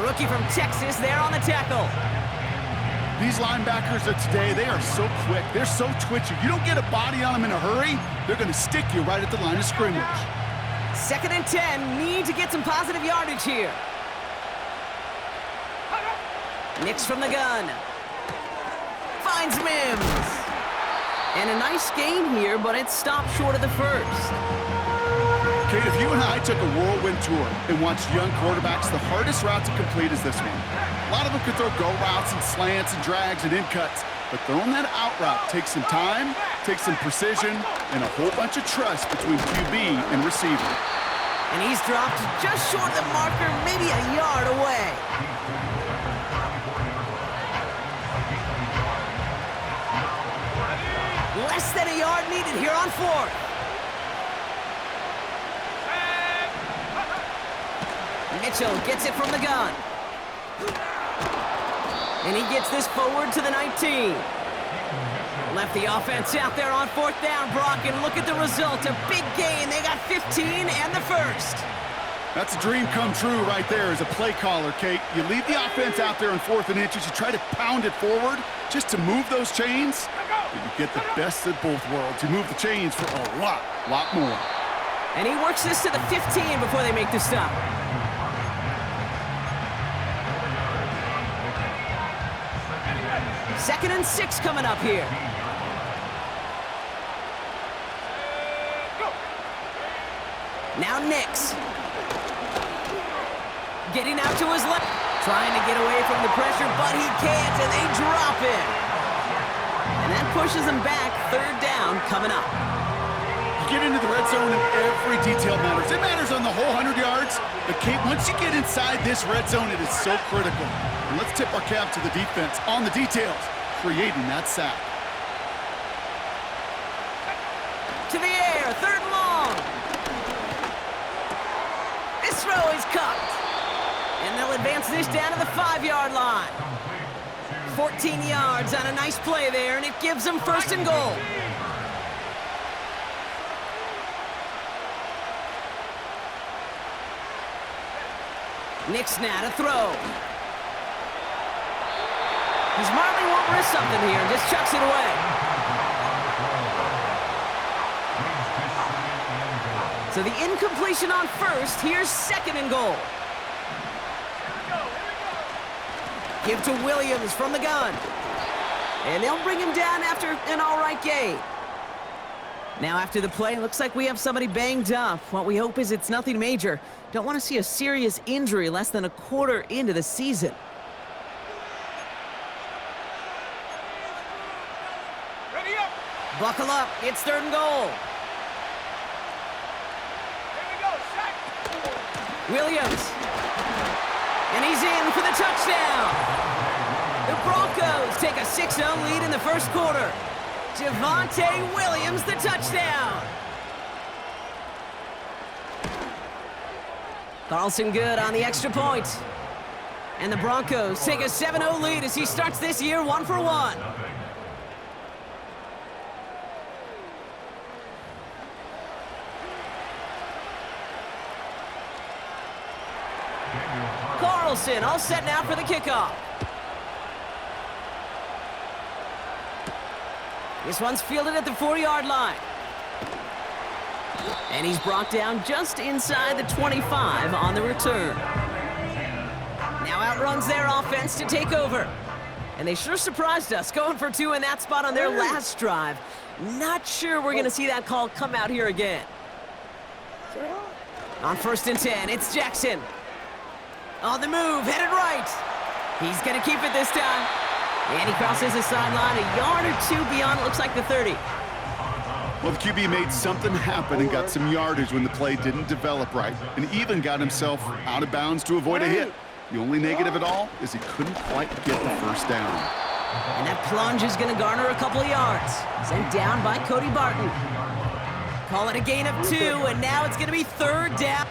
rookie from Texas there on the tackle. These linebackers of today, they are so quick. They're so twitchy. You don't get a body on them in a hurry, they're going to stick you right at the line of scrimmage. 2nd and 10. Need to get some positive yardage here. Nix from the gun. Finds Mims. And a nice gain here, but it stopped short of the first. Kate, if you and I took a whirlwind tour and watched young quarterbacks, the hardest route to complete is this one. A lot of them can throw go routes and slants and drags and in cuts, but throwing that out route takes some time, takes some precision, and a whole bunch of trust between QB and receiver. And he's dropped just short of the marker, maybe a yard away. Less than a yard needed here on 4th. Mitchell gets it from the gun. And he gets this forward to the 19. Left the offense out there on 4th down, Brock, and look at the result. A big gain. They got 15 and the first. That's a dream come true right there as a play caller, Kate. You leave the offense out there on 4th and inches. You try to pound it forward just to move those chains. But you get the best of both worlds. You move the chains for a lot more. And he works this to the 15 before they make the stop. Second and 6 coming up here. Now Nix. Getting out to his left. Trying to get away from the pressure, but he can't, and they drop it. And that pushes him back. 3rd down coming up. You get into the red zone and every detail matters. It matters on the whole 100 yards. But Kate, once you get inside this red zone, it is so critical. And let's tip our cap to the defense on the details, creating that sack. To the air, 3rd and long. This throw is caught. And they'll advance this down to the 5-yard line. 14 yards on a nice play there, and it gives them 1st and goal. Nix now to throw. He smartly won't risk something here and just chucks it away. So the incompletion on 1st. Here's 2nd and goal. Give to Williams from the gun. And they'll bring him down after an all-right gain. Now after the play, looks like we have somebody banged up. What we hope is it's nothing major. Don't want to see a serious injury less than a quarter into the season. Ready up. Buckle up. It's 3rd and goal. Here we go. Sack. Williams. And he's in for the touchdown. The Broncos take a 6-0 lead in the 1st quarter. Javonte Williams, the touchdown. Carlson good on the extra point. And the Broncos take a 7-0 lead as he starts this year 1 for 1. Carlson all set now for the kickoff. This one's fielded at the 4-yard line. And he's brought down just inside the 25 on the return. Now outruns their offense to take over. And they sure surprised us, going for 2 in that spot on their last drive. Not sure we're going to see that call come out here again. On 1st and 10, it's Jackson. On the move, headed right. He's going to keep it this time. And he crosses the sideline a yard or 2 beyond, it looks like the 30. Well, the QB made something happen and got some yardage when the play didn't develop right, and even got himself out of bounds to avoid a hit. The only negative at all is he couldn't quite get the 1st down. And that plunge is going to garner a couple of yards. Sent down by Cody Barton. Call it a gain of 2, and now it's going to be 3rd down.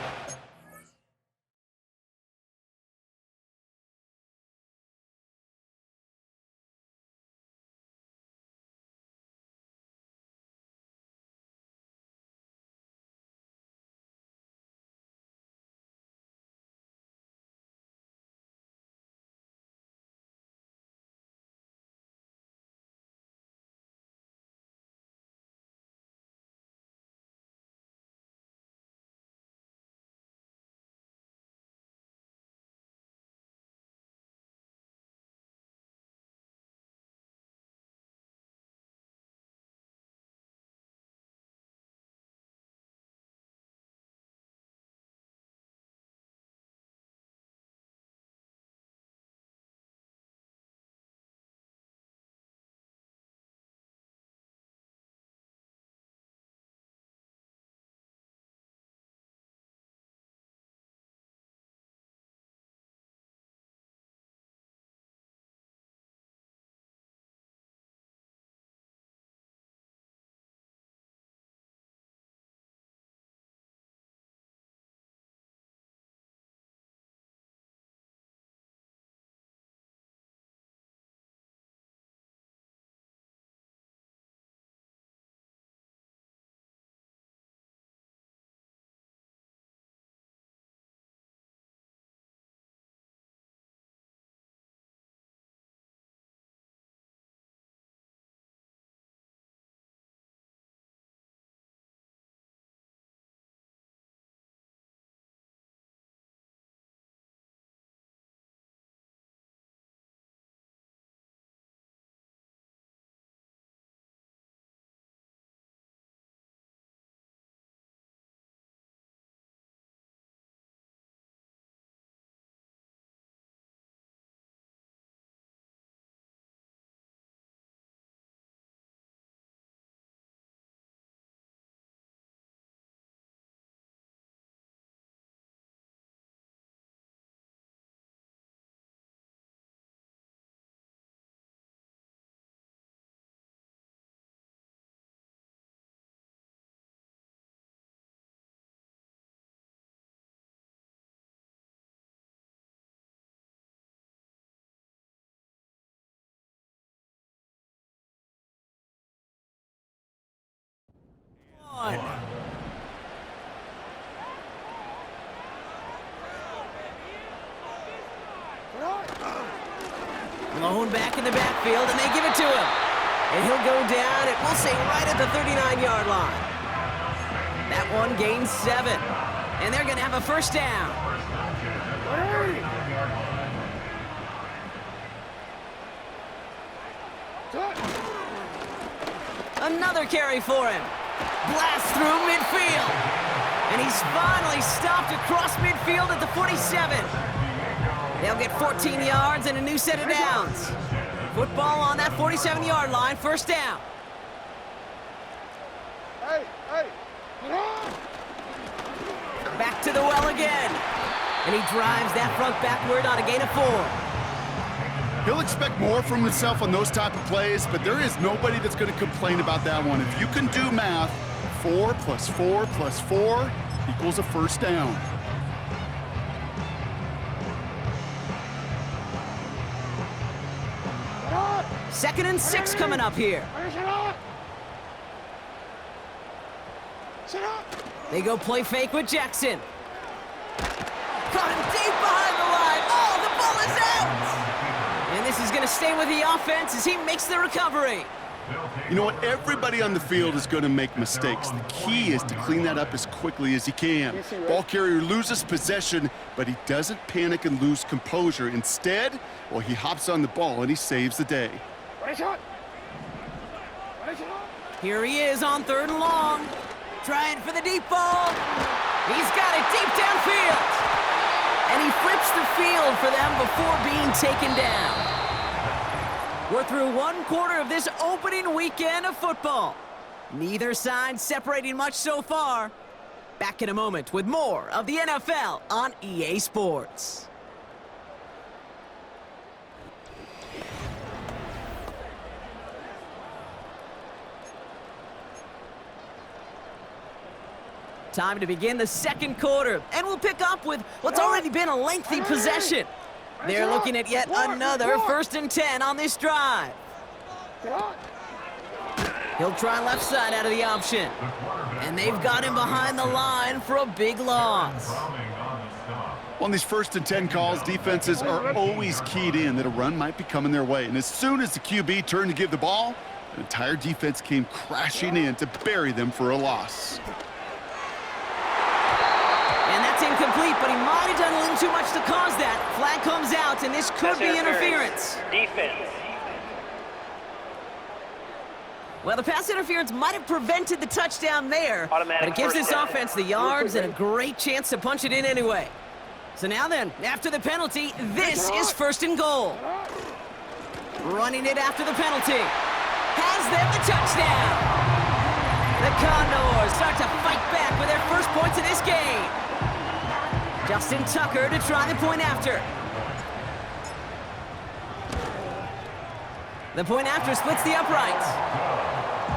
one. Lone back in the backfield, and they give it to him. And he'll go down, and we'll say right at the 39-yard line. That one gains 7. And they're going to have a first down. Another carry for him. Blast through midfield. And he's finally stopped across midfield at the 47. They'll get 14 yards and a new set of downs. Football on that 47-yard line, first down. Back to the well again. And he drives that front backward on a gain of 4. He'll expect more from himself on those type of plays, but there is nobody that's going to complain about that one. If you can do math, 4 + 4 + 4 equals a first down. Second and 6 coming up here. They go play fake with Jackson. Caught him deep behind the line. Oh, the ball is out! And this is going to stay with the offense as he makes the recovery. You know what? Everybody on the field is going to make mistakes. The key is to clean that up as quickly as he can. Ball carrier loses possession, but he doesn't panic and lose composure. Instead, well, he hops on the ball and he saves the day. Here he is on 3rd and long. Trying for the deep ball. He's got it deep downfield. And he flips the field for them before being taken down. We're through 1 quarter of this opening weekend of football. Neither side separating much so far. Back in a moment with more of the NFL on EA Sports. Time to begin the second quarter, and we'll pick up with what's already been a lengthy possession. They're looking at yet another 1st and 10 on this drive. He'll try left side out of the option. And they've got him behind the line for a big loss. On these 1st and 10 calls, defenses are always keyed in that a run might be coming their way. And as soon as the QB turned to give the ball, the entire defense came crashing in to bury them for a loss. And that's incomplete, but he might have done a little too much to cause that. Flag comes out, and this could be interference. Defense. Well, the pass interference might have prevented the touchdown there, but it gives this offense the yards and a great chance to punch it in anyway. So now then, after the penalty, this is 1st and goal. Running it after the penalty. Has them the touchdown. The Condors start to fight back with their first points of this game. Justin Tucker to try the point after. The point after splits the uprights.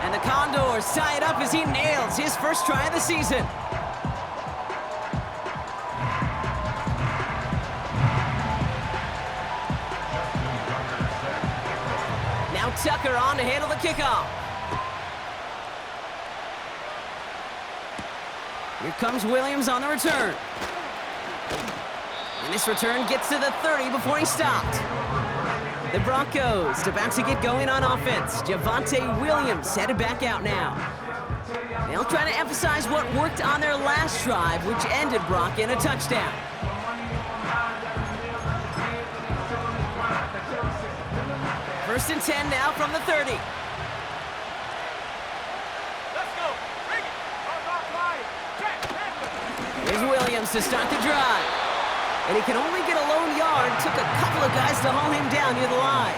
And the Condors tie it up as he nails his first try of the season. Now Tucker on to handle the kickoff. Here comes Williams on the return. And this return gets to the 30 before he stopped. The Broncos about to get going on offense. Javonte Williams headed back out now. They'll try to emphasize what worked on their last drive, which ended Brock in a touchdown. First and 10 now from the 30. Let's go. Bring it. Here's Williams to start the drive. And he can only get a lone yard. Took a couple of guys to haul him down near the line.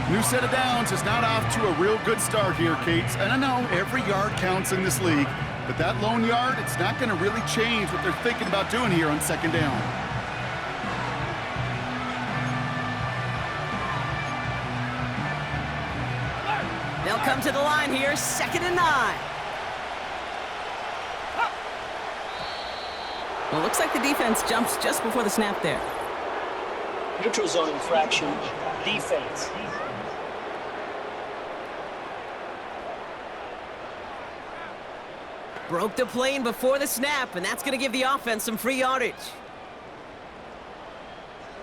New set of downs is not off to a real good start here, Cates. And I know every yard counts in this league, but that lone yard, it's not going to really change what they're thinking about doing here on 2nd down. They'll come to the line here, 2nd and 9. Well, looks like the defense jumps just before the snap there. Neutral zone infraction. Defense. Broke the plane before the snap, and that's going to give the offense some free yardage.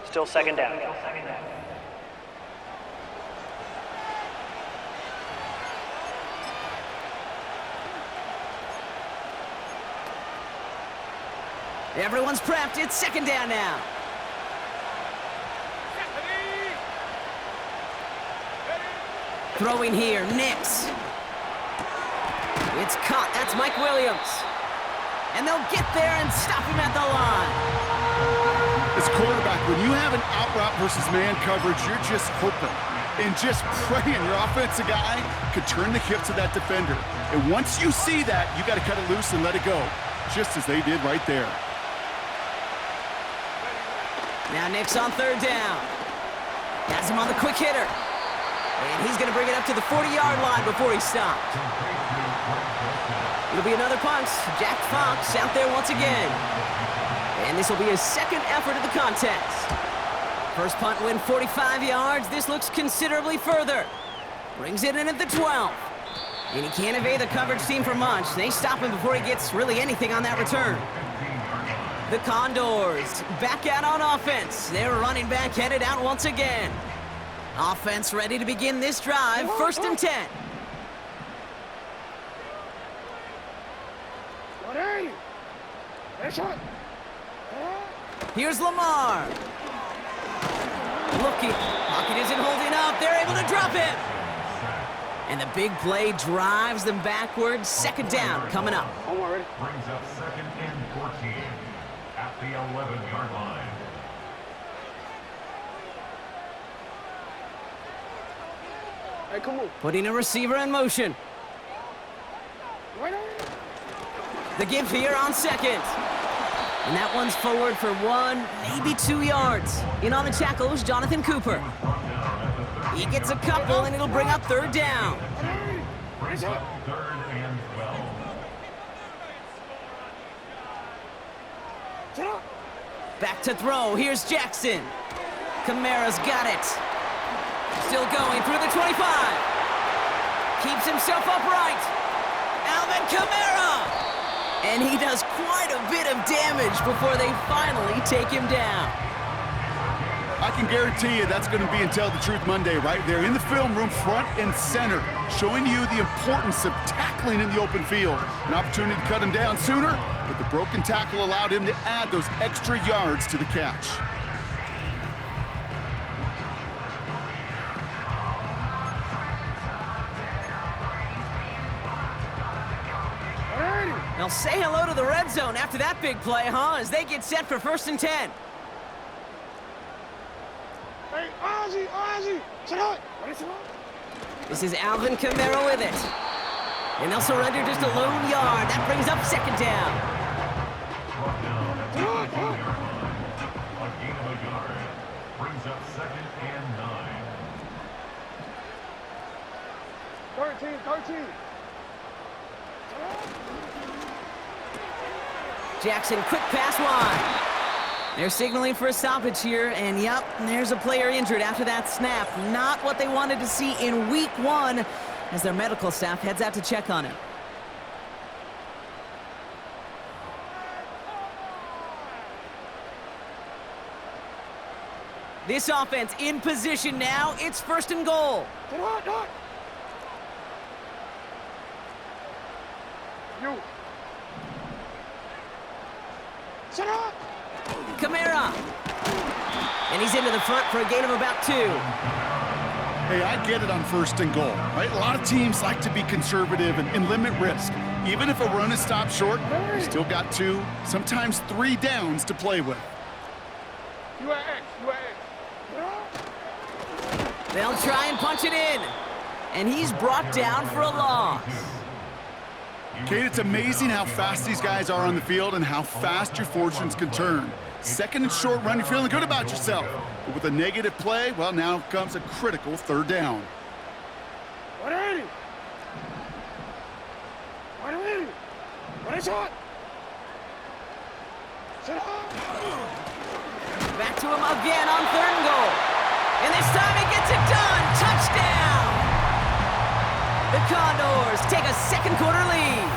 Still second down. Everyone's prepped. It's second down now. Throwing here, Nix. It's caught. That's Mike Williams. And they'll get there and stop him at the line. As quarterback, when you have an out route versus man coverage, you're just hoping and just praying your offensive guy could turn the hips of that defender. And once you see that, you got to cut it loose and let it go, just as they did right there. Now Nix on third down. Has him on the quick hitter. And he's going to bring it up to the 40-yard line before he stopped. It'll be another punt. Jack Fox out there once again. And this will be his second effort of the contest. First punt win 45 yards. This looks considerably further. Brings it in at the 12. And he can't evade the coverage team for much. They stop him before he gets really anything on that return. The Condors back out on offense. Their running back headed out once again. Offense ready to begin this drive. First and 10. Here's Lamar. Looking. Pocket isn't holding up. They're able to drop him. And the big play drives them backwards. Second down coming up. Brings up second and 14 at the 11-yard line. Hey, come on. Putting a receiver in motion. The give here on second. And that one's forward for 1, maybe 2 yards. In on the tackle was Jonathan Cooper. He gets a couple, and it'll bring up third down. Brings up third and 12. Back to throw. Here's Jackson. Kamara's got it. Still going through the 25. Keeps himself upright. Alvin Kamara. And he does quite a bit of damage before they finally take him down. I can guarantee you that's going to be in Tell the Truth Monday right there in the film room, front and center, showing you the importance of tackling in the open field. An opportunity to cut him down sooner, but the broken tackle allowed him to add those extra yards to the catch. They'll say hello to the red zone after that big play, huh? As they get set for first and 10. Hey, Ozzy, sit down. This is Alvin Kamara with it. And they'll surrender just a lone yard. That brings up second down. A gain of a yard. Brings up second and 9. 13. Jackson, quick pass wide. They're signaling for a stoppage here, and yep, there's a player injured after that snap. Not what they wanted to see in week 1 as their medical staff heads out to check on him. This offense in position now. It's first and goal. You. Sit up. Kamara. And he's into the front for a gain of about 2. Hey, I get it on first and goal, right? A lot of teams like to be conservative and limit risk. Even if a run is stopped short, you still got 2, sometimes 3 downs to play with. You are X. They'll try and punch it in. And he's brought down for a loss. Kate, it's amazing how fast these guys are on the field and how fast your fortunes can turn. Second and short run, you're feeling good about yourself. But with a negative play, well, now comes a critical third down. What is it? Sit up. Back to him again on third and goal. And this time he gets it done. Touchdown! The Condors take a second quarter lead.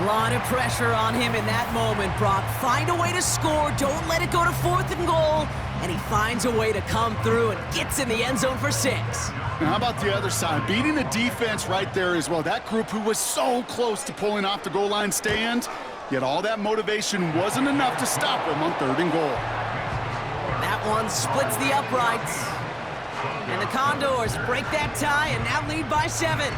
A lot of pressure on him in that moment, Brock. Find a way to score. Don't let it go to 4th and goal. And he finds a way to come through and gets in the end zone for 6. Now, how about the other side? Beating the defense right there as well. That group who was so close to pulling off the goal line stand, yet all that motivation wasn't enough to stop him on 3rd and goal. That one splits the uprights. And the Condors break that tie and now lead by 7.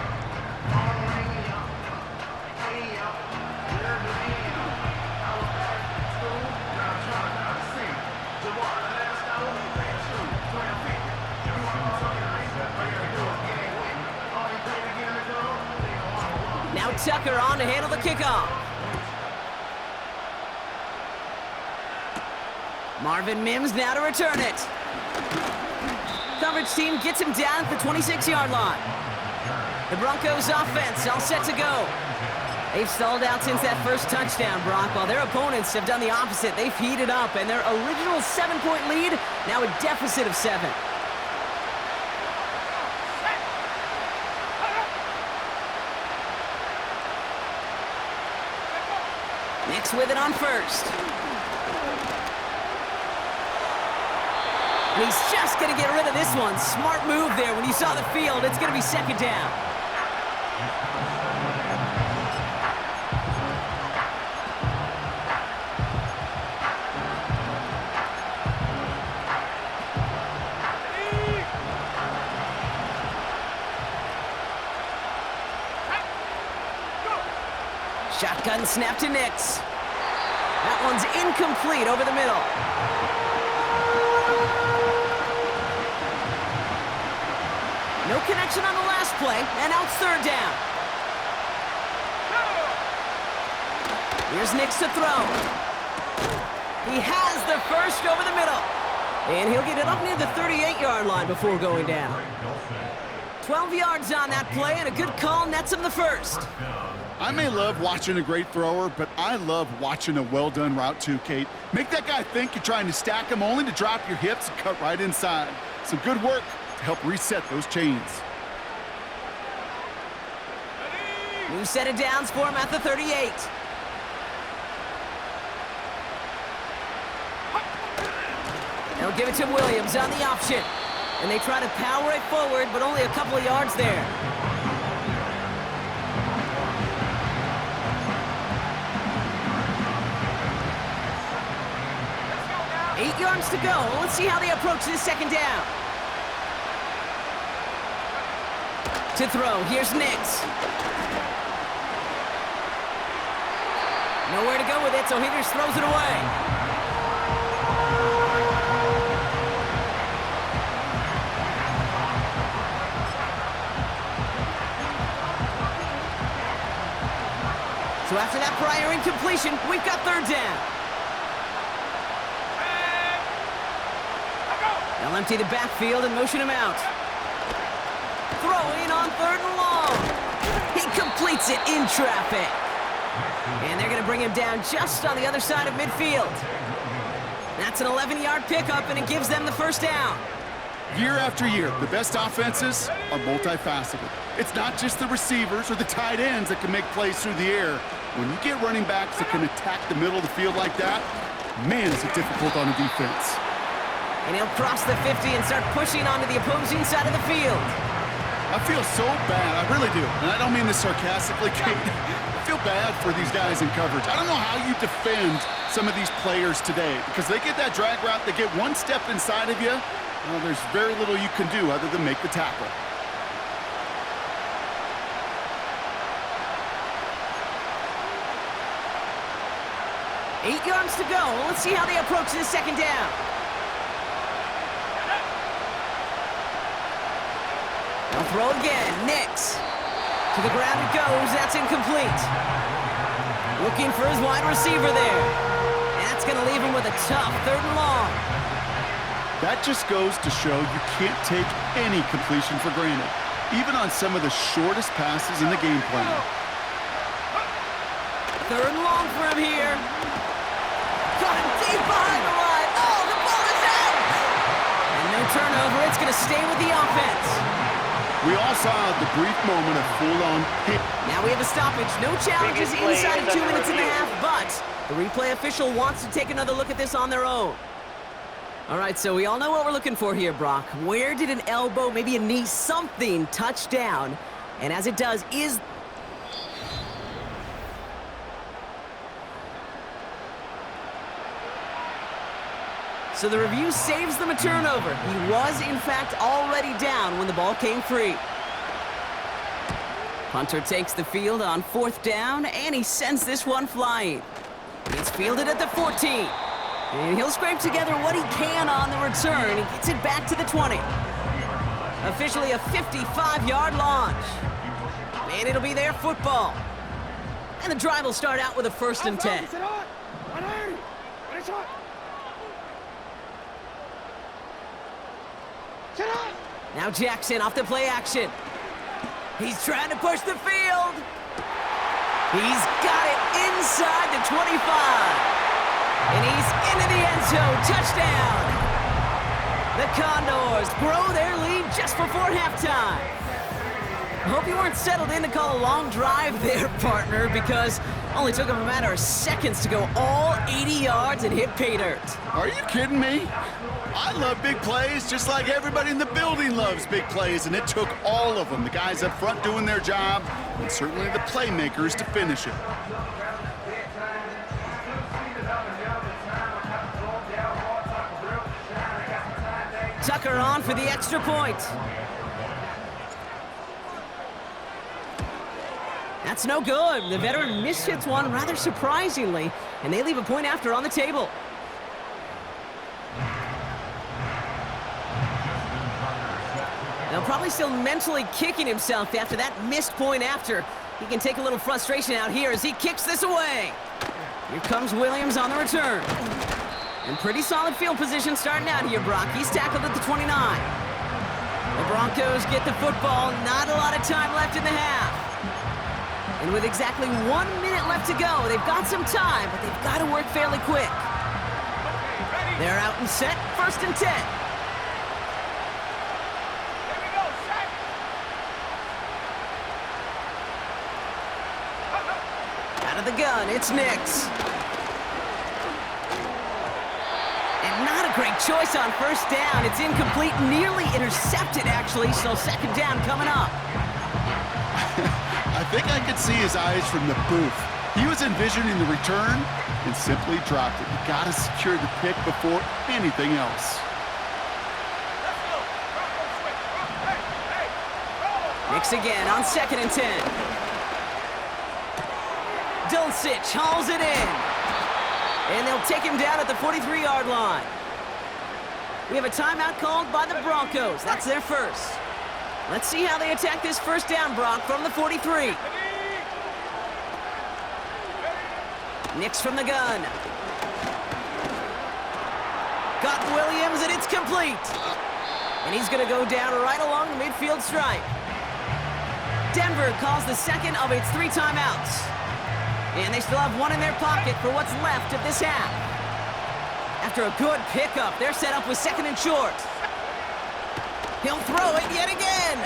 Now Tucker on to handle the kickoff. Marvin Mims now to return it. Coverage team gets him down at the 26-yard line. The Broncos offense all set to go. They've stalled out since that first touchdown, Brock, while their opponents have done the opposite. They've heated up, and their original 7-point lead, now a deficit of 7. Nix with it on 1st. And he's just going to get rid of this one. Smart move there when you saw the field. It's going to be 2nd down. Shotgun snap to Nix. That one's incomplete over the middle. No connection on the last play, and now it's 3rd down. Here's Nix to throw. He has the first over the middle. And he'll get it up near the 38-yard line before going down. 12 yards on that play, and a good call nets him the first. I may love watching a great thrower, but I love watching a well-done route too, Kate. Make that guy think you're trying to stack him only to drop your hips and cut right inside. Some good work to help reset those chains. New set of downs for him at the 38. They'll give it to Williams on the option. And they try to power it forward, but only a couple of yards there. Now. 8 yards to go. Let's see how they approach this 2nd down. To throw, here's Nix. Nowhere to go with it, so he just throws it away. So after that prior incompletion, we've got 3rd down. They'll empty the backfield and motion him out. Throwing on 3rd and long. He completes it in traffic. And they're going to bring him down just on the other side of midfield. That's an 11-yard pickup, and it gives them the 1st down. Year after year, the best offenses are multifaceted. It's not just the receivers or the tight ends that can make plays through the air. When you get running backs that can attack the middle of the field like that, man, is it difficult on a defense. And he'll cross the 50 and start pushing onto the opposing side of the field. I feel so bad, I really do. And I don't mean this sarcastically, Kate. I feel bad for these guys in coverage. I don't know how you defend some of these players today, because they get that drag route, they get one step inside of you, well, there's very little you can do other than make the tackle. Eight yards to go. Let's see how they approach this 2nd down. They'll throw again. Nix. To the ground it goes. That's incomplete. Looking for his wide receiver there. And that's going to leave him with a tough 3rd and long. That just goes to show you can't take any completion for granted, even on some of the shortest passes in the game plan. 3rd and long for him here. Got him deep behind the line. Oh, the ball is out! And no turnover. It's going to stay with the offense. We all saw the brief moment of full-on pain. Now we have a stoppage. No challenges Previous play inside of is 2 under minutes and a review. half, but the replay official wants to take another look at this on their own. All right, so we all know what we're looking for here, Brock. Where did an elbow, maybe a knee, something touch down? And as it does, is... So the review saves them a turnover. He was, in fact, already down when the ball came free. Punter takes the field on 4th down, and he sends this one flying. It's fielded at the 14. And he'll scrape together what he can on the return. He gets it back to the 20. Officially a 55-yard launch. And it'll be their football. And the drive will start out with a 1st and 10. Sit on. 180. Finish on. Sit on. Now Jackson off the play action. He's trying to push the field. He's got it inside the 25. And he's into the end zone. Touchdown. The Condors grow their lead just before halftime. I hope you weren't settled in to call a long drive there, partner, because only took him a matter of seconds to go all 80 yards and hit pay dirt. Are you kidding me? I love big plays just like everybody in the building loves big plays, and it took all of them, the guys up front doing their job, and certainly the playmakers to finish it. Tucker on for the extra point. That's no good. The veteran mishits one rather surprisingly, and they leave a point after on the table. Now probably still mentally kicking himself after that missed point after. He can take a little frustration out here as he kicks this away. Here comes Williams on the return. And pretty solid field position starting out here, Brock. He's tackled at the 29. The Broncos get the football. Not a lot of time left in the half. And with exactly 1 minute left to go, they've got some time, but they've got to work fairly quick. They're out and set, 1st and 10. Out of the gun, it's Nix. And not a great choice on 1st down. It's incomplete, nearly intercepted, actually, so 2nd down coming up. I think I could see his eyes from the booth. He was envisioning the return and simply dropped it. You got to secure the pick before anything else. Nix again on 2nd and 10. Dulcich hauls it in. And they'll take him down at the 43-yard line. We have a timeout called by the Broncos. That's their first. Let's see how they attack this 1st down, Brock, from the 43. Nix from the gun. Got Williams, and it's complete. And he's going to go down right along the midfield stripe. Denver calls the 2nd of its 3 timeouts. And they still have 1 in their pocket for what's left of this half. After a good pickup, they're set up with 2nd and short. He'll throw it yet again.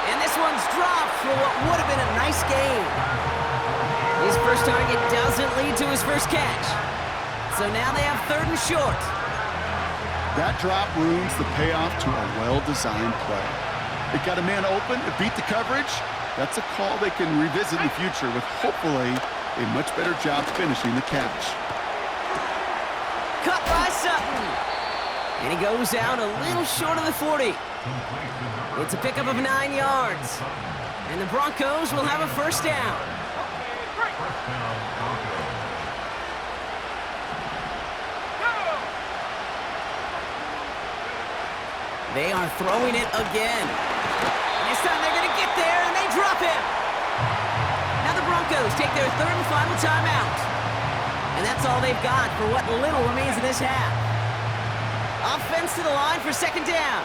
And this one's dropped for what would have been a nice gain. His first target doesn't lead to his first catch. So now they have 3rd and short. That drop ruins the payoff to a well-designed play. It got a man open, it beat the coverage. That's a call they can revisit in the future with hopefully a much better job finishing the catch. Cut by Sutton. And he goes out a little short of the 40. It's a pickup of 9 yards. And the Broncos will have a 1st down. They are throwing it again. And this time they're going to get there, and they drop him. Now the Broncos take their 3rd and final timeout. And that's all they've got for what little remains in this half. Offense to the line for 2nd down.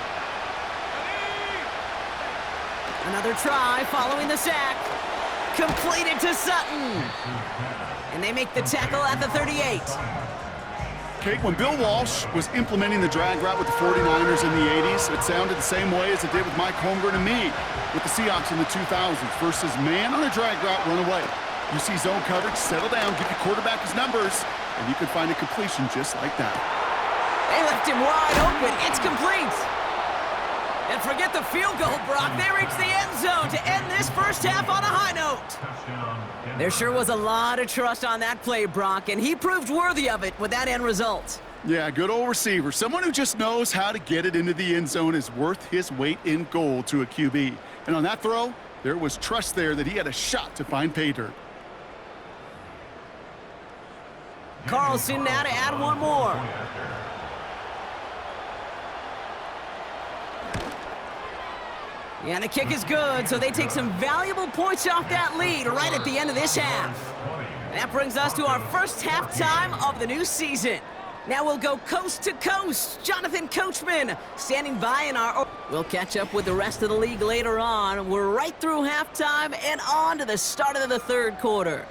Another try following the sack. Completed to Sutton. And they make the tackle at the 38. Kate, when Bill Walsh was implementing the drag route with the 49ers in the 80s, it sounded the same way as it did with Mike Holmgren and me with the Seahawks in the 2000s versus man on a drag route, run away. You see zone coverage, settle down, give your quarterback his numbers, and you can find a completion just like that. They left him wide open. It's complete. And forget the field goal, Brock. They reach the end zone to end this first half on a high note. There sure was a lot of trust on that play, Brock, and he proved worthy of it with that end result. Yeah, good old receiver. Someone who just knows how to get it into the end zone is worth his weight in gold to a QB. And on that throw, there was trust there that he had a shot to find pay dirt. Carlson now to add one more. Yeah, and the kick is good, so they take some valuable points off that lead right at the end of this half. That brings us to our first halftime of the new season. Now we'll go coast to coast. Jonathan Coachman standing by in our... We'll catch up with the rest of the league later on. We're right through halftime and on to the start of the third quarter.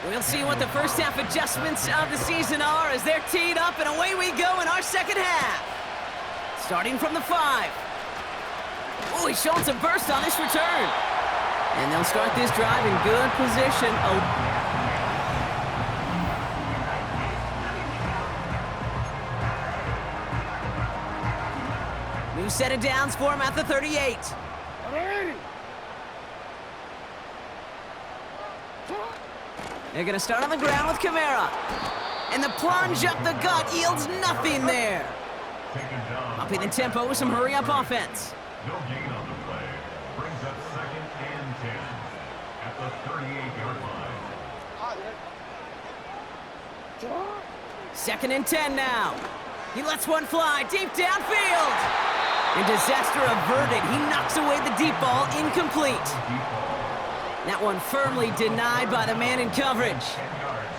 We'll see what the first half adjustments of the season are as they're teed up, and away we go in our second half. Starting from the 5. Oh, he's showing some burst on this return. And they'll start this drive in good position. Oh. New set of downs for him at the 38. They're going to start on the ground with Kamara. And the plunge up the gut yields nothing there. Upping the tempo with some hurry-up offense. No gain on the play. Brings up 2nd and 10 at the 38-yard line. 2nd and 10 now. He lets one fly deep downfield. And disaster averted. He knocks away the deep ball, incomplete. That one firmly denied by the man in coverage.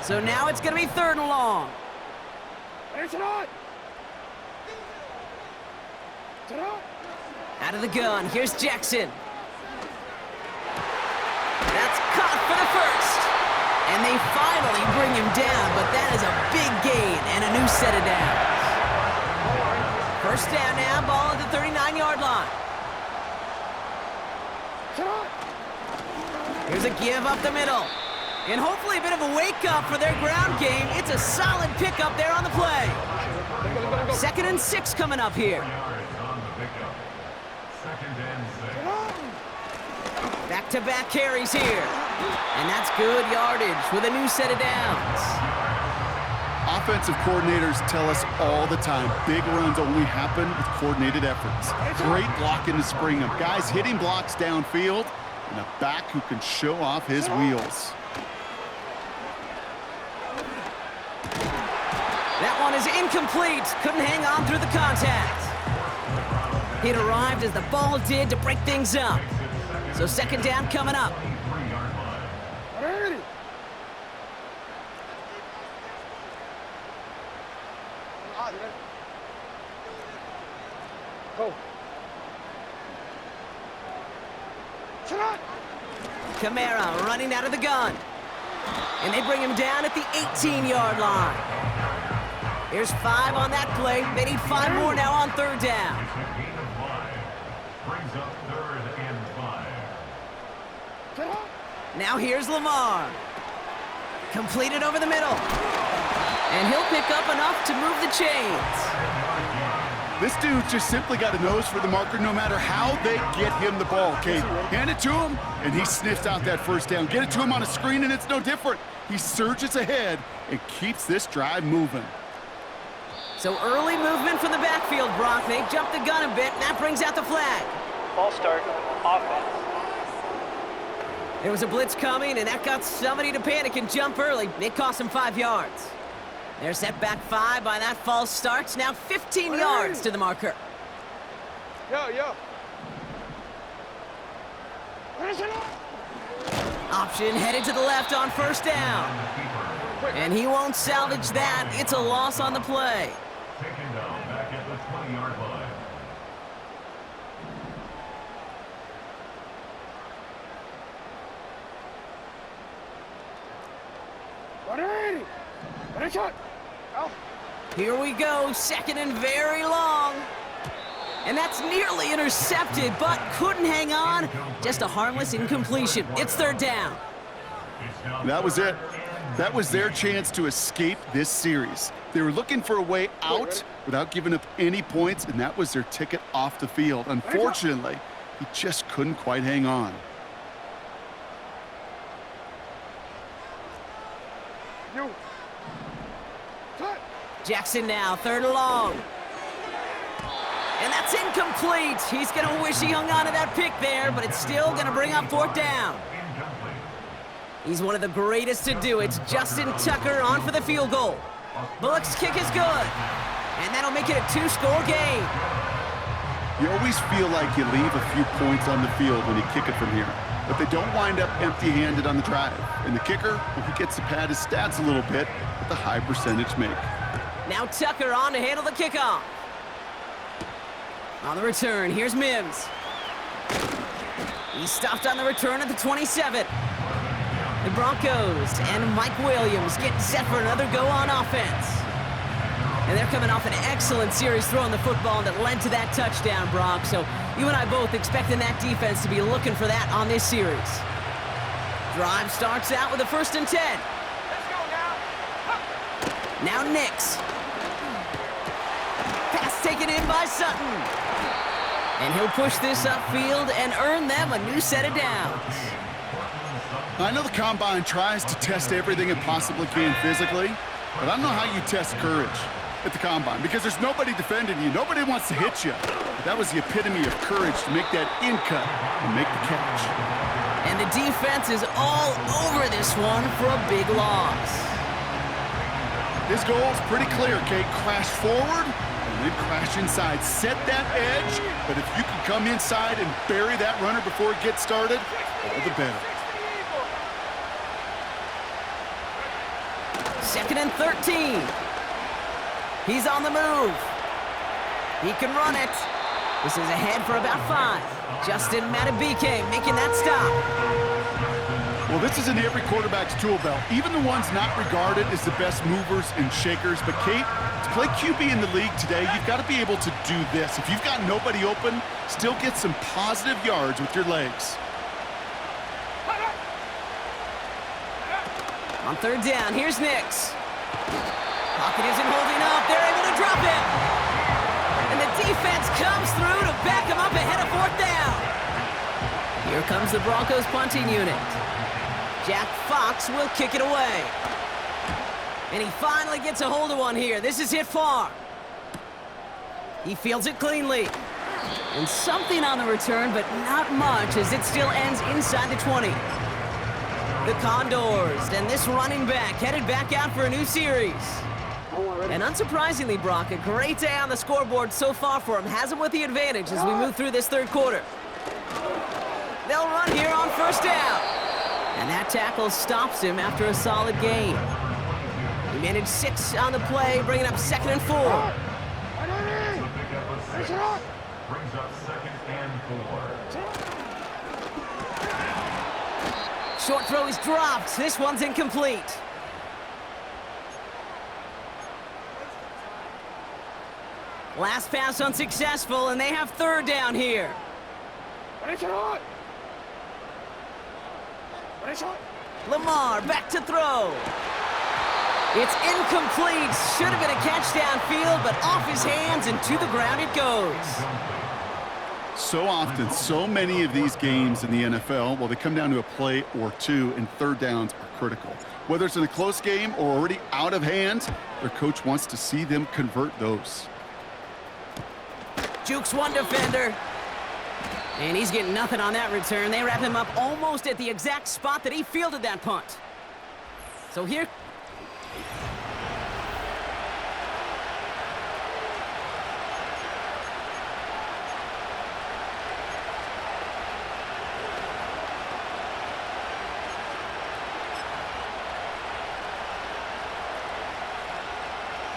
So now it's going to be 3rd and long. Out of the gun, here's Jackson. That's caught for the first. And they finally bring him down, but that is a big gain and a new set of downs. First down now, ball at the 39-yard line. Here's a give up the middle. And hopefully a bit of a wake-up for their ground game. It's a solid pickup there on the play. 2nd and 6 coming up here. Back-to-back carries here. And that's good yardage with a new set of downs. Offensive coordinators tell us all the time, big runs only happen with coordinated efforts. Great blocking to spring them. Guys hitting blocks downfield, and a back who can show off his wheels. That one is incomplete. Couldn't hang on through the contact. It arrived as the ball did to break things up. So 2nd down coming up. Kamara running out of the gun. And they bring him down at the 18-yard line. Here's 5 on that play. They need 5 more now on 3rd down. Brings up 3rd and 5. Now here's Lamar. Completed over the middle. And he'll pick up enough to move the chains. This dude just simply got a nose for the marker no matter how they get him the ball, Kate. Hand it to him, and he sniffs out that first down. Get it to him on a screen, and it's no different. He surges ahead and keeps this drive moving. So early movement from the backfield, Brock. They jumped the gun a bit, and that brings out the flag. Ball start, offense. There was a blitz coming, and that got somebody to panic and jump early. It cost him 5 yards. They're set back 5 by that false start. Now 15 yards to the marker. Option headed to the left on 1st down. And he won't salvage that. It's a loss on the play. Taken down back at the 20-yard line. Ready! Ready, shot! Out! Here we go, second and very long. And that's nearly intercepted, but couldn't hang on. Just a harmless incompletion. It's third down. That was it. That was their chance to escape this series. They were looking for a way out without giving up any points, and that was their ticket off the field. Unfortunately, he just couldn't quite hang on. You! Cut! Jackson now, third and long. And that's incomplete. He's going to wish he hung on to that pick there, but it's still going to bring up fourth down. He's one of the greatest to do it. Justin Tucker on for the field goal. Bullock's kick is good. And that'll make it a two-score game. You always feel like you leave a few points on the field when you kick it from here, but they don't wind up empty-handed on the drive. And the kicker, well, he gets to pad his stats a little bit with the high percentage make. Now Tucker on to handle the kickoff. On the return, here's Mims. He stopped on the return at the 27. The Broncos and Mike Williams getting set for another go on offense. And they're coming off an excellent series throwing the football that led to that touchdown, Brock. So you and I both expecting that defense to be looking for that on this series. Drive starts out with a 1st and 10. Let's go now. Now Nix. Pass taken in by Sutton. And he'll push this upfield and earn them a new set of downs. I know the Combine tries to test everything it possibly can physically, but I don't know how you test courage at the Combine because there's nobody defending you. Nobody wants to hit you. But that was the epitome of courage to make that in cut and make the catch. And the defense is all over this one for a big loss. His goal is pretty clear, Kate. Crash forward and then crash inside. Set that edge, but if you can come inside and bury that runner before it gets started, all the better. 2nd and 13. He's on the move. He can run it. This is ahead for about 5. Justin Matabike making that stop. Well, this is in every quarterback's tool belt, even the ones not regarded as the best movers and shakers. But, Kate, to play QB in the league today, you've got to be able to do this. If you've got nobody open, still get some positive yards with your legs. On 3rd down, here's Nix. Pocket isn't holding up. They're able to drop him. And the defense comes through to back him up ahead of 4th down. Here comes the Broncos punting unit. Jack Fox will kick it away. And he finally gets a hold of one here. This is hit far. He fields it cleanly. And something on the return, but not much, as it still ends inside the 20. The Condors and this running back headed back out for a new series. And unsurprisingly, Brock, a great day on the scoreboard so far for him. Has him with the advantage as we move through this 3rd quarter. They'll run here on 1st down. And that tackle stops him after a solid gain. He managed 6 on the play, bringing up 2nd and 4. Brings up 2nd and 4. Short throw is dropped. This one's incomplete. Last pass unsuccessful, and they have 3rd down here. Lamar back to throw. It's incomplete. Should have been a catch downfield, but off his hands and to the ground it goes. So often, so many of these games in the NFL, well, they come down to a play or two, and 3rd downs are critical. Whether it's in a close game or already out of hand, their coach wants to see them convert those. Jukes one defender. And he's getting nothing on that return. They wrap him up almost at the exact spot that he fielded that punt. So here...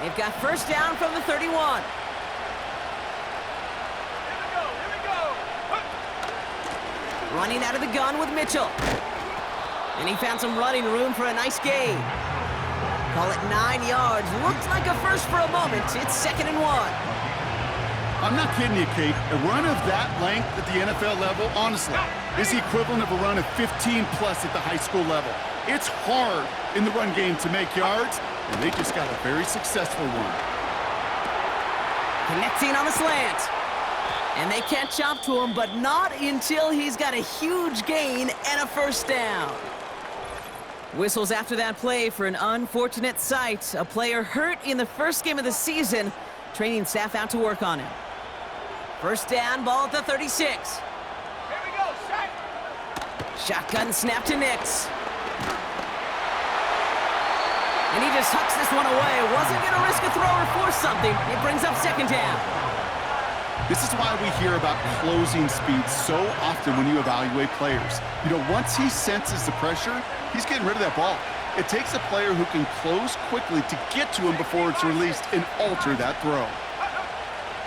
They've got 1st down from the 31. Here we go. Running out of the gun with Mitchell. And he found some running room for a nice gain. Call it 9 yards. Looked like a first for a moment. It's 2nd and 1. I'm not kidding you, Kate. A run of that length at the NFL level, honestly, is the equivalent of a run of 15-plus at the high school level. It's hard in the run game to make yards, and they just got a very successful one. Connecting on the slant. And they catch up to him, but not until he's got a huge gain and a first down. Whistles after that play for an unfortunate sight. A player hurt in the first game of the season. Training staff out to work on him. First down, ball at the 36. Here we go, set. Shotgun snap to Nix. And he just hucks this one away. Wasn't going to risk a throw or force something. It brings up 2nd down. This is why we hear about closing speed so often when you evaluate players. You know, once he senses the pressure, he's getting rid of that ball. It takes a player who can close quickly to get to him before it's released and alter that throw.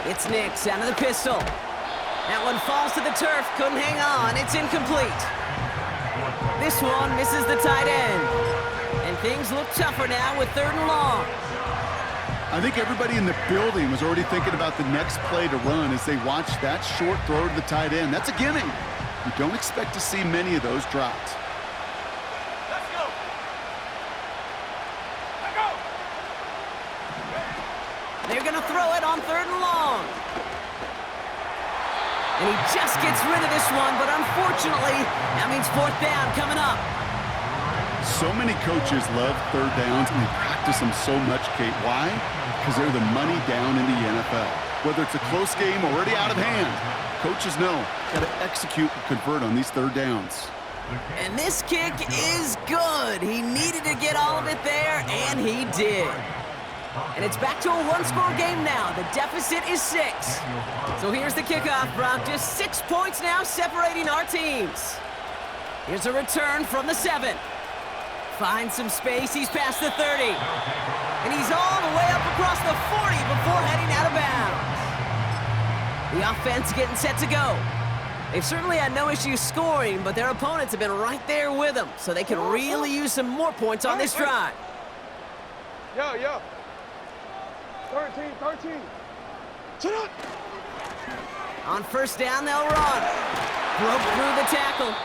It's Nix out of the pistol. That one falls to the turf. Couldn't hang on. It's incomplete. This one misses the tight end. And things look tougher now with 3rd and long. I think everybody in the building was already thinking about the next play to run as they watched that short throw to the tight end. That's a gimme. You don't expect to see many of those dropped. Let's go. Let go. They're going to throw it on 3rd and long. And he just gets rid of this one, but unfortunately, that means 4th down coming up. So many coaches love 3rd downs, and they practice them so much, Kate. Why? Because they're the money down in the NFL. Whether it's a close game already out of hand, coaches know, got to execute and convert on these 3rd downs. And this kick is good. He needed to get all of it there, and he did. And it's back to a 1-score game now. The deficit is 6. So here's the kickoff, Brock. Just 6 points now separating our teams. Here's a return from the 7. Finds some space. He's past the 30. And he's all the way up across the 40 before heading out of bounds. The offense getting set to go. They've certainly had no issue scoring, but their opponents have been right there with them, so they can really use some more points on this drive. Yo. 13. Sit up. On first down, they'll run. Broke through the tackle.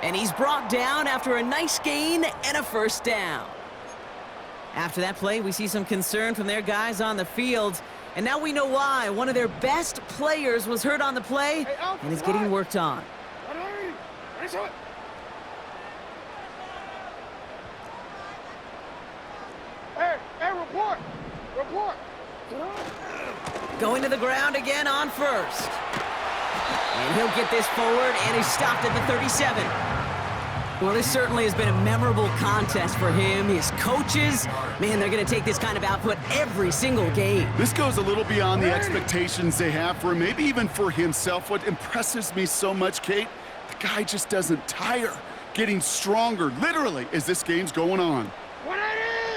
And he's brought down after a nice gain and a first down. After that play, we see some concern from their guys on the field. And now we know why. One of their best players was hurt on the play and is getting worked on. Hey, report. Going to the ground again on first. And he'll get this forward, and he's stopped at the 37. Well, this certainly has been a memorable contest for him. His coaches, man, they're going to take this kind of output every single game. This goes a little beyond the expectations they have for him, maybe even for himself. What impresses me so much, Kate, the guy just doesn't tire. Getting stronger, literally, as this game's going on.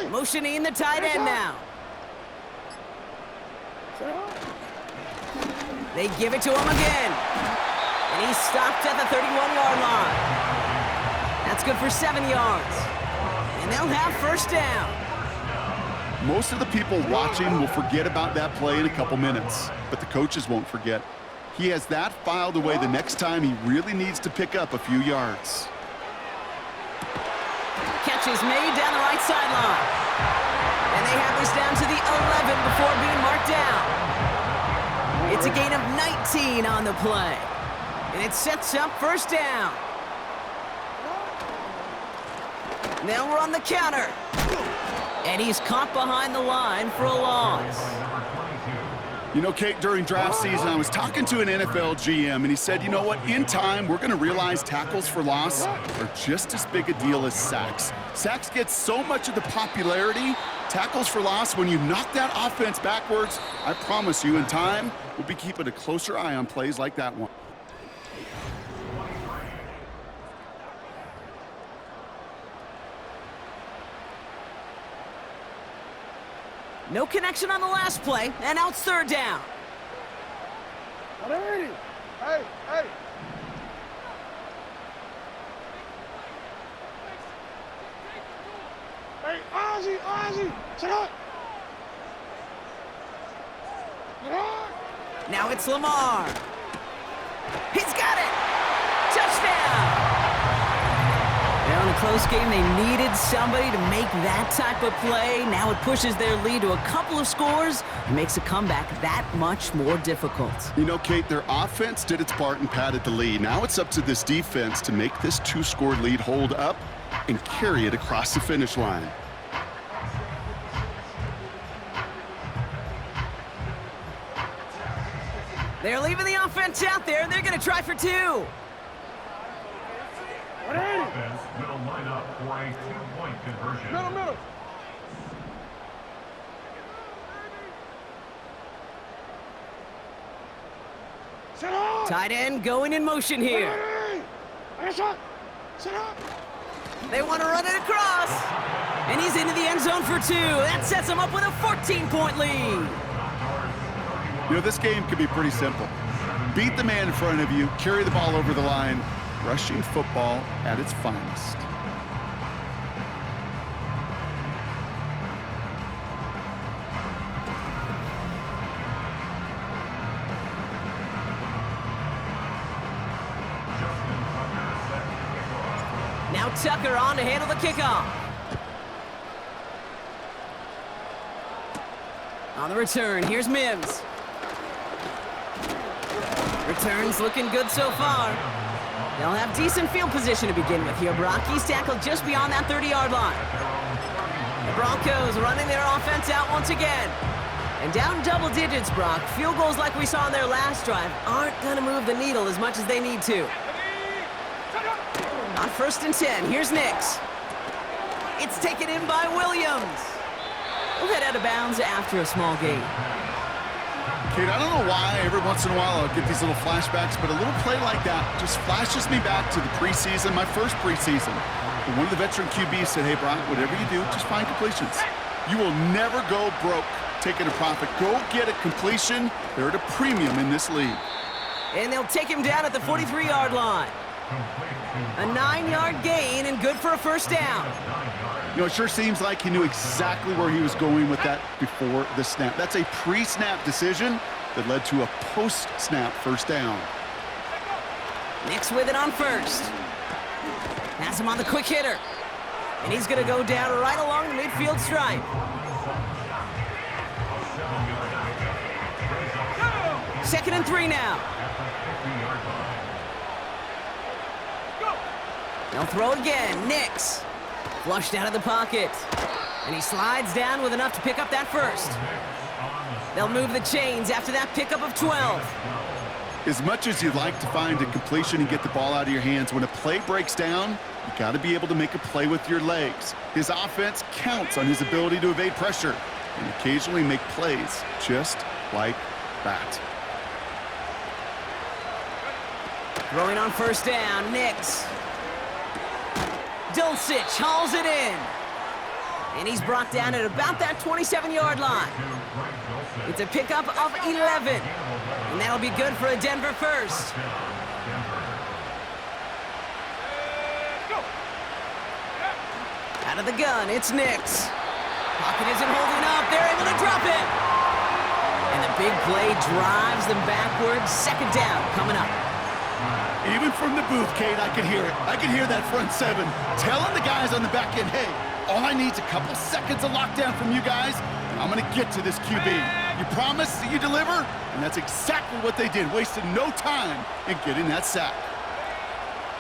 Motioning the tight end now. They give it to him again. And he's stopped at the 31-yard line. That's good for 7 yards. And they'll have first down. Most of the people watching will forget about that play in a couple minutes, but the coaches won't forget. He has that filed away the next time he really needs to pick up a few yards. Catch is made down the right sideline. And they have this down to the 11 before being marked down. It's a gain of 19 on the play. And it sets up first down. They'll run the counter. And he's caught behind the line for a loss. You know, Kate, during draft season, I was talking to an NFL GM, and he said, you know what, in time, we're going to realize tackles for loss are just as big a deal as sacks. Sacks get so much of the popularity. Tackles for loss, when you knock that offense backwards, I promise you, in time, we'll be keeping a closer eye on plays like that one. No connection on the last play, and now it's third down. Hey. Hey, Ozzy, Ozzy, sit up. Sit up. Now it's Lamar. He's got it! Touchdown! Now in a close game, they needed somebody to make that type of play. Now it pushes their lead to a couple of scores and makes a comeback that much more difficult. You know, Kate, their offense did its part and padded the lead. Now it's up to this defense to make this 2-score lead hold up and carry it across the finish line. They're leaving the offense out there, and they're going to try for 2. Offense will line up for a 2-point conversion. Middle. Sit up. Tight end going in motion here. Hey, shot. Sit up. They want to run it across. And he's into the end zone for 2. That sets him up with a 14-point lead. You know, this game can be pretty simple. Beat the man in front of you, carry the ball over the line, rushing football at its finest. Now Tucker on to handle the kickoff. On the return, here's Mims. Return's looking good so far. They'll have decent field position to begin with here, Brock. He's tackled just beyond that 30-yard line. The Broncos running their offense out once again. And down double digits, Brock. Field goals like we saw in their last drive aren't going to move the needle as much as they need to. On 1st and 10, here's Nix. It's taken in by Williams. We'll head out of bounds after a small gain. Kate, I don't know why every once in a while I'll get these little flashbacks, but a little play like that just flashes me back to the preseason, my first preseason. And one of the veteran QBs said, hey, Brock, whatever you do, just find completions. You will never go broke taking a profit. Go get a completion. They're at a premium in this league. And they'll take him down at the 43-yard line. A 9-yard gain and good for a first down. You know, it sure seems like he knew exactly where he was going with that before the snap. That's a pre-snap decision that led to a post-snap first down. Nix with it on 1st. Has him on the quick hitter. And he's going to go down right along the midfield stripe. 2nd and 3 now. They'll throw again. Nix. Flushed out of the pocket. And he slides down with enough to pick up that first. They'll move the chains after that pickup of 12. As much as you'd like to find a completion and get the ball out of your hands, when a play breaks down, you got to be able to make a play with your legs. His offense counts on his ability to evade pressure and occasionally make plays just like that. Throwing on 1st down, Nix. Dulcich hauls it in. And he's brought down at about that 27-yard line. It's a pickup of 11. And that'll be good for a Denver first. Out of the gun, it's Nix. Pocket isn't holding up. They're able to drop it. And the big play drives them backwards. 2nd down coming up. Even from the booth, Kate, I could hear it. I could hear that front 7 telling the guys on the back end, hey, all I need is a couple seconds of lockdown from you guys, and I'm going to get to this QB. You promise that you deliver? And that's exactly what they did, wasted no time in getting that sack.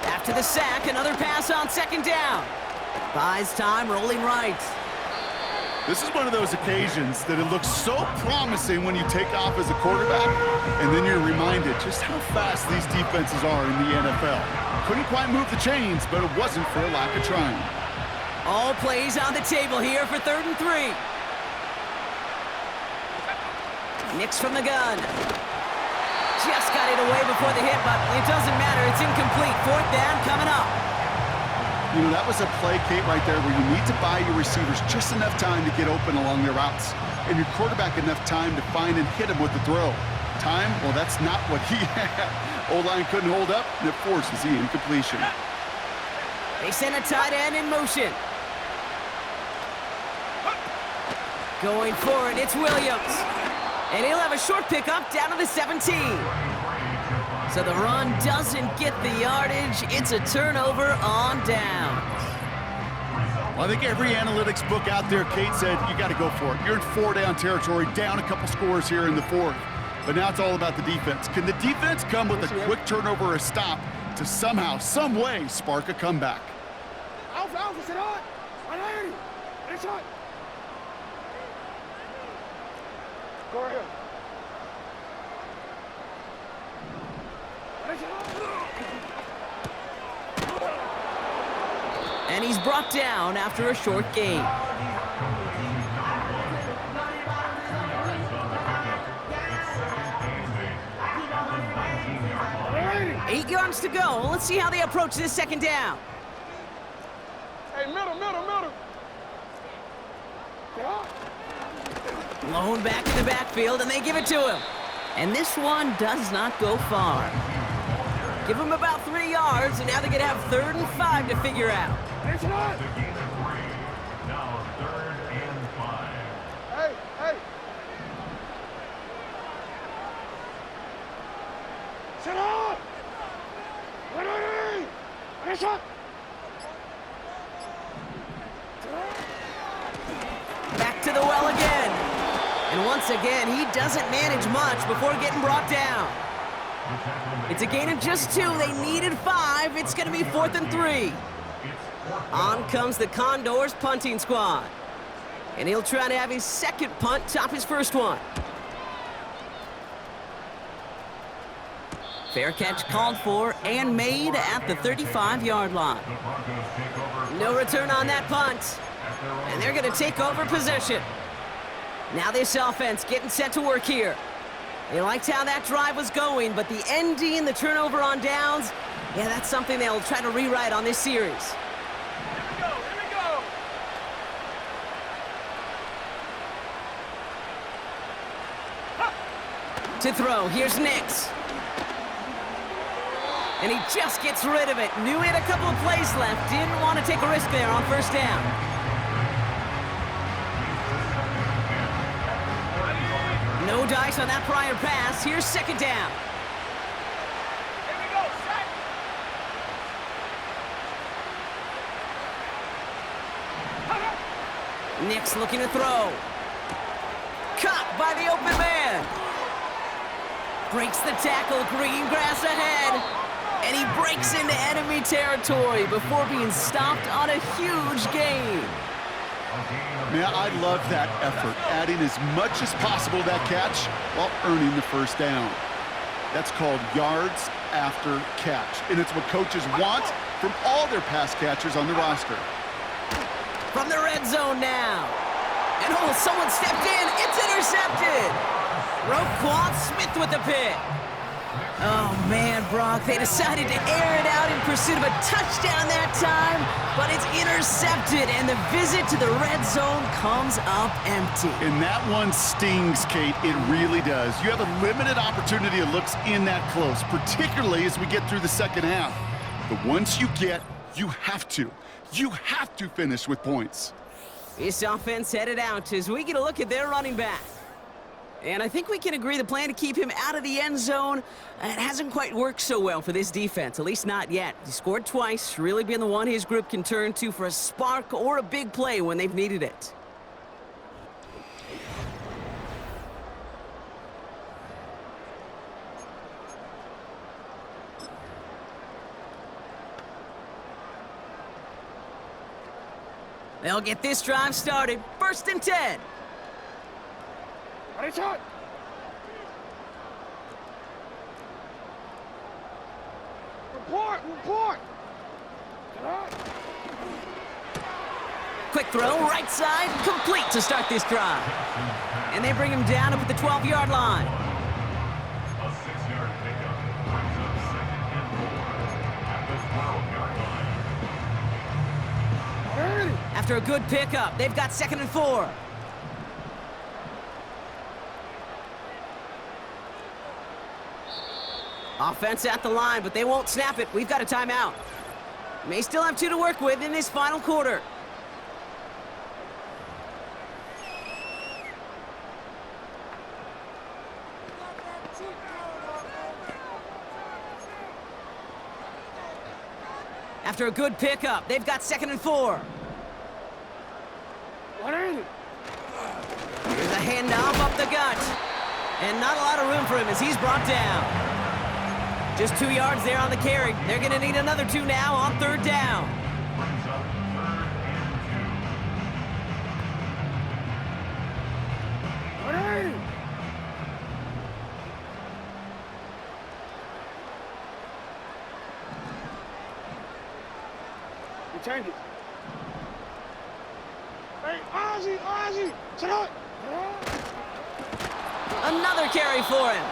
After the sack, another pass on 2nd down. Buys time, rolling right. This is one of those occasions that it looks so promising when you take off as a quarterback, and then you're reminded just how fast these defenses are in the NFL. Couldn't quite move the chains, but it wasn't for a lack of trying. All plays on the table here for 3rd and 3. Nix from the gun. Just got it away before the hit, but it doesn't matter. It's incomplete. 4th down coming up. You know, that was a play, Kate, right there where you need to buy your receivers just enough time to get open along their routes, and your quarterback enough time to find and hit him with the throw. Time, well, that's not what he had. O-line couldn't hold up, and it forces the incompletion. They send a tight end in motion. Going for it, it's Williams. And he'll have a short pickup down to the 17. So the run doesn't get the yardage. It's a turnover on downs. Well, I think every analytics book out there, Kate said, you got to go for it. You're in 4-down territory, down a couple scores here in the fourth. But now it's all about the defense. Can the defense come with a quick turnover or a stop to somehow, some way, spark a comeback? Alpha, sit on. 180. Inside. Go right here. And he's brought down after a short gain. Eight yards to go. Let's see how they approach this second down. Hey, middle. Get up. Blown back in the backfield, and they give it to him. And this one does not go far. Give him about 3 yards, and now they're going to have 3rd and 5 to figure out. Hey, sit on. Now 3rd and 5. Hey. Sit on. 180. Inside. Back to the well again. And once again, he doesn't manage much before getting brought down. It's a gain of just 2. They needed 5. It's going to be 4th and 3. On comes the Condors punting squad. And he'll try to have his second punt top his first one. Fair catch called for and made at the 35-yard line. No return on that punt. And they're going to take over possession. Now this offense getting set to work here. They liked how that drive was going, but the ending, the turnover on downs, yeah, that's something they'll try to rewrite on this series. Here we go. To throw, here's Nix. And he just gets rid of it. Knew he had a couple of plays left. Didn't want to take a risk there on first down. No dice on that prior pass. Here's second down. Here we go, set. Nix looking to throw. Caught by the open man. Breaks the tackle, green grass ahead. And he breaks into enemy territory before being stopped on a huge gain. Man, I love that effort, adding as much as possible to that catch while earning the first down. That's called yards after catch, and it's what coaches want from all their pass catchers on the roster. From the red zone now. And oh, someone stepped in. It's intercepted. Roquan Smith with the pick. Oh, man, Brock, they decided to air it out in pursuit of a touchdown that time, but it's intercepted, and the visit to the red zone comes up empty. And that one stings, Kate. It really does. You have a limited opportunity that looks in that close, particularly as we get through the second half. But once you get, you have to finish with points. This offense headed out as we get a look at their running back. And I think we can agree the plan to keep him out of the end zone, it hasn't quite worked so well for this defense, at least not yet. He scored twice, really being the one his group can turn to for a spark or a big play when they've needed it. They'll get this drive started. 1st and 10. Ready, shot. Report. Get up. Quick throw, right side, complete to start this drive. And they bring him down up at the 12-yard line. A 6-yard pickup brings up 2nd and 4 at the 12-yard line. Ready. After a good pickup, they've got 2nd and 4. Offense at the line, but they won't snap it. We've got a timeout. May still have 2 to work with in this final quarter. After a good pickup, they've got 2nd and 4. What is it? Here's a handoff up the gut. And not a lot of room for him as he's brought down. Just 2 yards there on the carry. They're going to need another 2 now on 3rd down. Brings up 3rd and 2. What is it? You change it. Hey, Ozzy, sit up. Another carry for him.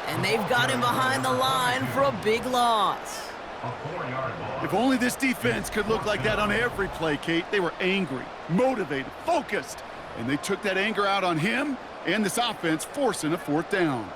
And they've got him behind the line for a big loss. A 4-yard loss. If only this defense could look like that on every play, Kate. They were angry, motivated, focused, and they took that anger out on him and this offense, forcing a 4th down.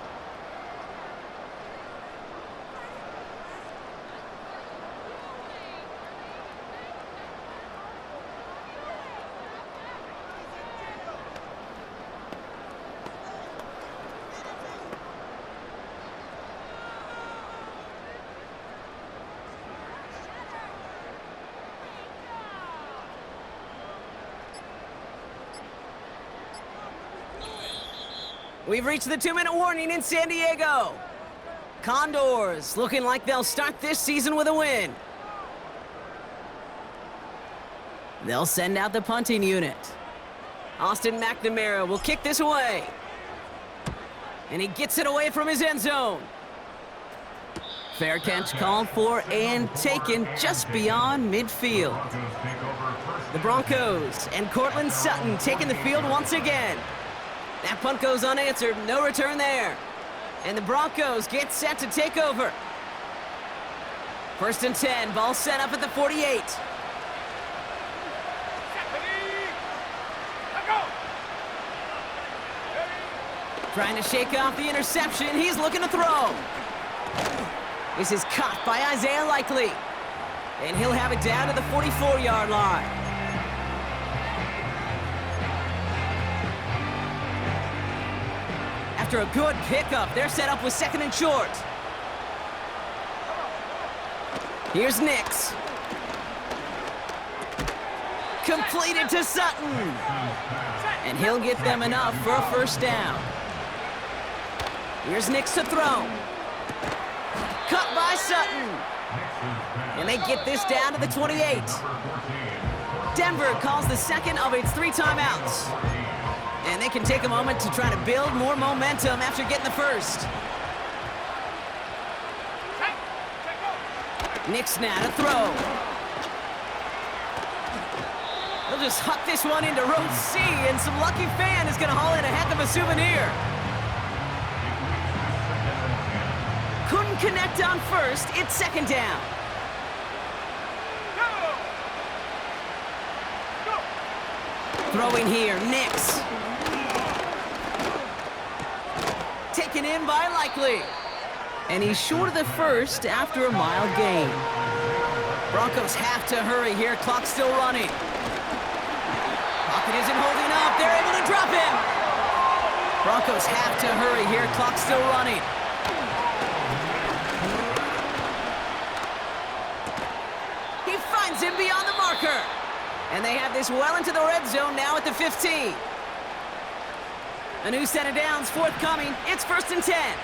We've reached the 2-minute warning in San Diego. Condors looking like they'll start this season with a win. They'll send out the punting unit. Austin McNamara will kick this away. And he gets it away from his end zone. Fair catch called for and taken just beyond midfield. Broncos take over first. The Broncos and Cortland Sutton taking the field once again. That punt goes unanswered, no return there. And the Broncos get set to take over. 1st and 10, ball set up at the 48. Let go. Trying to shake off the interception, he's looking to throw. This is caught by Isaiah Likely. And he'll have it down to the 44-yard line. After a good pickup, they're set up with 2nd and short. Here's Nix. Completed to Sutton. And he'll get them enough for a 1st down. Here's Nix to throw. Cut by Sutton. And they get this down to the 28. Denver calls the 2nd of its 3 timeouts. And they can take a moment to try to build more momentum after getting the 1st. Nix now to throw. They'll just huck this one into row C, and some lucky fan is going to haul in a heck of a souvenir. Couldn't connect on 1st. It's 2nd down. Throwing here, Nix. Taken in by Likely. And he's short of the 1st after a mild gain. Broncos have to hurry here. Clock's still running. Pocket isn't holding up. They're able to drop him. Broncos have to hurry here. Clock's still running. He finds him beyond the marker. And they have this well into the red zone now at the 15. A new set of downs forthcoming. It's 1st and 10.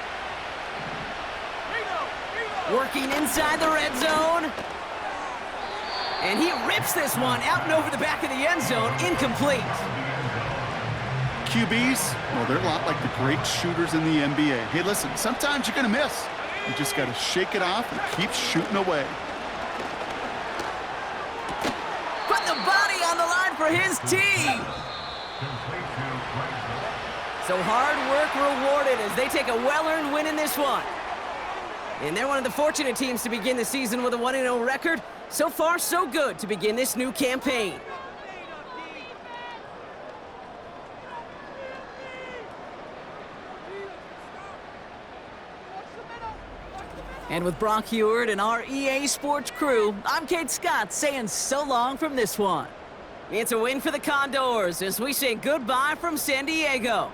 Working inside the red zone. And he rips this one out and over the back of the end zone. Incomplete. QBs, well, they're a lot like the great shooters in the NBA. Hey, listen, sometimes you're going to miss. You just got to shake it off and keep shooting away. Put the body on the line for his team. So hard work rewarded as they take a well-earned win in this one. And they're one of the fortunate teams to begin the season with a 1-0 record. So far, so good to begin this new campaign. And with Brock Heward and our EA Sports crew, I'm Kate Scott saying so long from this one. It's a win for the Condors as we say goodbye from San Diego.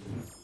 it.